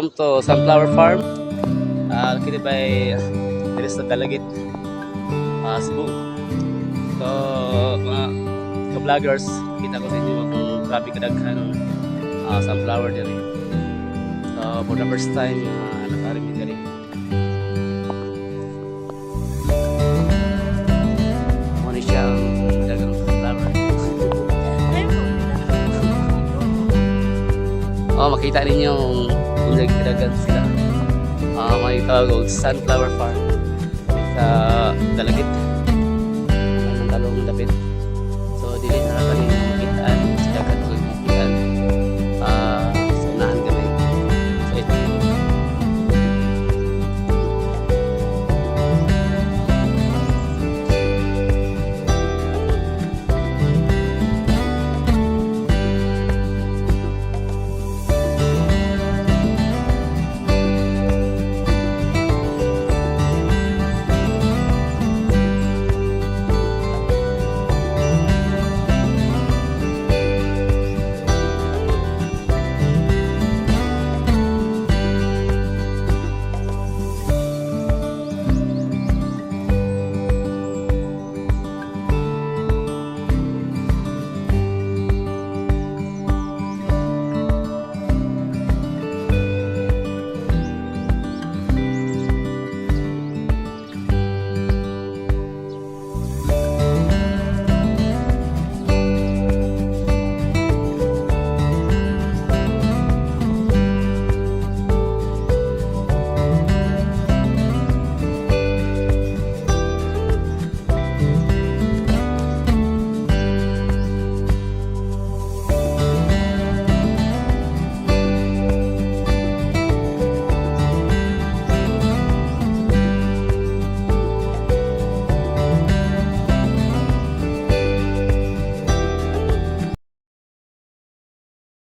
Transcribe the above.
Welcome to Sunflower Farm. Located by Teres na Dalagit, Cebu. So, mga ka-vloggers, kita ko sa inyo kung grabe kadaghan sunflower dito. So, for the first time, nakarimid ka rin. Muna siya ang dagang sunflower. Makita ninyo kung nagkadagan sila. May tawag sunflower farm sa Dalagit. May talong lapit.